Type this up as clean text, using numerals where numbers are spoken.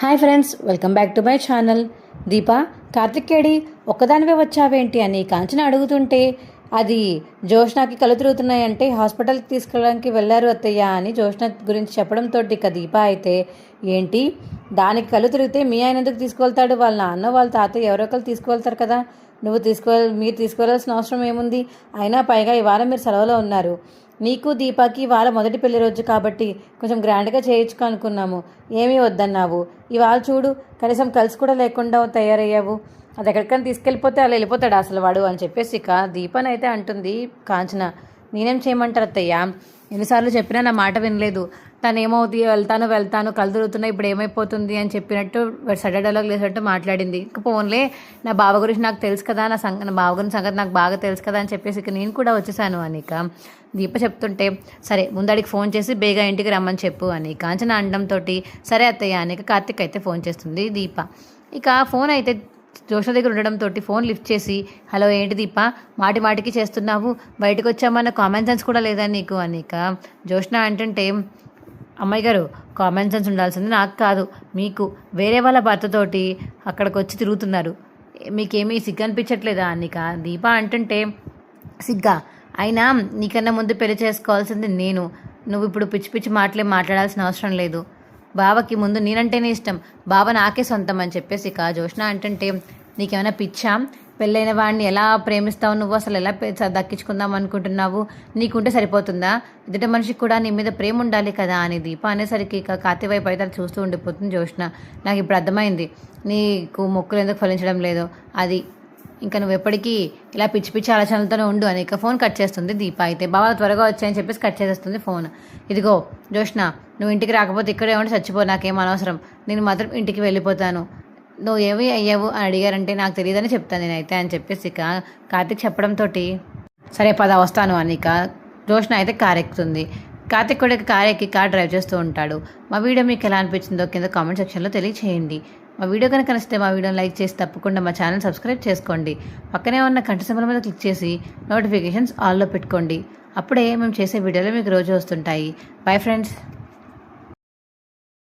Hi friends, welcome back to my channel. Deepa, కార్తికేడి ఒక్కదానివే వచ్చావేంటి అని కాంచన అడుగుతుంటే, అది జోష్నాకి కళ్ళు తిరుగుతున్నాయంటే హాస్పిటల్కి తీసుకెళ్ళడానికి వెళ్ళారు అత్తయ్య అని జోష్న గురించి చెప్పడంతో ఇక దీప అయితే, ఏంటి దానికి కళ్ళు తిరిగితే మీ ఆయన ఎందుకు తీసుకువెళ్తాడు? వాళ్ళ నాన్న వాళ్ళ తాతయ్య ఎవరో ఒకరు తీసుకువెళ్తారు కదా, మీరు తీసుకువెళ్ళాల్సిన అవసరం ఏముంది? అయినా పైగా ఇవాళ మీరు సెలవులో ఉన్నారు. నీకు దీపాకి ఇవాళ మొదటి పెళ్లి రోజు కాబట్టి కొంచెం గ్రాండ్గా చేయొచ్చు అనుకున్నాము, ఏమీ వద్దన్నావు. ఇవాళ చూడు, కనీసం కలిసి కూడా లేకుండా తయారయ్యావు. అది ఎక్కడికైనా తీసుకెళ్ళిపోతే అలా వెళ్ళిపోతాడు అసలు వాడు అని చెప్పేసి ఇక దీపని అయితే అంటుంది కాంచన. నేనేం చేయమంటారు అత్తయ్య? ఎన్నిసార్లు చెప్పినా నా మాట వినలేదు. తను ఏమవుతుంది, వెళ్తాను కళ్ళు తిరుగుతున్నా, ఇప్పుడు ఏమైపోతుంది అని చెప్పినట్టు సడన్ డైలాగ్ లేసినట్టు మాట్లాడింది. ఇక పోన్లే, నా బావ గురించి నాకు తెలుసు కదా, నా బావ గురించి సంగతి నాకు బాగా తెలుసు కదా అని చెప్పేసి ఇక నేను కూడా వచ్చేసాను అని ఇక దీప చెప్తుంటే, సరే ముందడికి ఫోన్ చేసి బేగా ఇంటికి రమ్మని చెప్పు అని కాంచన అనడంతో, సరే అత్తయ్య అని కార్తిక్ అయితే ఫోన్ చేస్తుంది దీప. ఇక ఫోన్ అయితే జోష్న దగ్గర ఉండడంతో ఫోన్ లిఫ్ట్ చేసి, హలో ఏంటి దీప, మాటికి చేస్తున్నావు, బయటకు వచ్చామన్న కామన్ సెన్స్ కూడా లేదా నీకు అని ఇక జోష్న అంటుంటే, అమ్మాయి గారు కామన్ సెన్స్ ఉండాల్సింది నాకు కాదు మీకు. వేరే వాళ్ళ భర్తతోటి అక్కడికి వచ్చి తిరుగుతున్నారు, మీకేమీ సిగ్గు అనిపించట్లేదా అనిక దీప అంటుంటే, సిగ్గా? అయినా నీకన్నా ముందు పెళ్లి చేసుకోవాల్సింది నేను. నువ్వు ఇప్పుడు పిచ్చి పిచ్చి మాట్లాడాల్సిన అవసరం లేదు. బావకి ముందు నేనంటేనే ఇష్టం, బావ నాకే సొంతం అని చెప్పేసి ఇక జోష్న అంటుంటే, నీకేమైనా పిచ్చా? పెళ్ళైన వాడిని ఎలా ప్రేమిస్తావు నువ్వు? అసలు ఎలా దక్కించుకుందాం అనుకుంటున్నావు? నీకుంటే సరిపోతుందా? ఎదుటి మనిషికి కూడా నీ మీద ప్రేమ ఉండాలి కదా అని దీప అనేసరికి ఇక కార్తీ వైపు అయితే చూస్తూ ఉండిపోతుంది జోష్న. నాకు ఇప్పుడు అర్థమైంది నీకు మొక్కులు ఎందుకు ఫలించడం లేదో. అది ఇంకా నువ్వు ఎప్పటికీ ఇలా పిచ్చి పిచ్చి ఆలోచనలతోనే ఉండు అని ఇక ఫోన్ కట్ చేస్తుంది దీప. అయితే బావ త్వరగా వచ్చాయని చెప్పేసి కట్ చేసేస్తుంది ఫోన్. ఇదిగో జోష్న, నువ్వు ఇంటికి రాకపోతే ఇక్కడే ఉండి చచ్చిపో, నాకేం అనవసరం. నేను మాత్రం ఇంటికి వెళ్ళిపోతాను. నువ్వు ఏమి అయ్యావు అని అడిగారంటే నాకు తెలియదని చెప్తాను నేనైతే అని చెప్పేసి ఇక కార్తిక్ చెప్పడంతో, సరే పద వస్తాను అని ఇక జోష్న అయితే కార్ ఎక్కుతుంది. కార్తిక్ కూడా కార్ ఎక్కి కార్ డ్రైవ్ చేస్తూ ఉంటాడు. మా వీడియో మీకు ఎలా అనిపించిందో కింద కామెంట్ సెక్షన్లో తెలియచేయండి. మా వీడియో కనుక నచ్చితే మా వీడియోని లైక్ చేసి తప్పకుండా మా ఛానల్ సబ్స్క్రైబ్ చేసుకోండి. పక్కనే ఉన్న గంట సింబల్ మీద క్లిక్ చేసి నోటిఫికేషన్స్ ఆల్లో పెట్టుకోండి. అప్పుడే మేము చేసే వీడియోలు మీకు రోజు వస్తుంటాయి. Bye friends.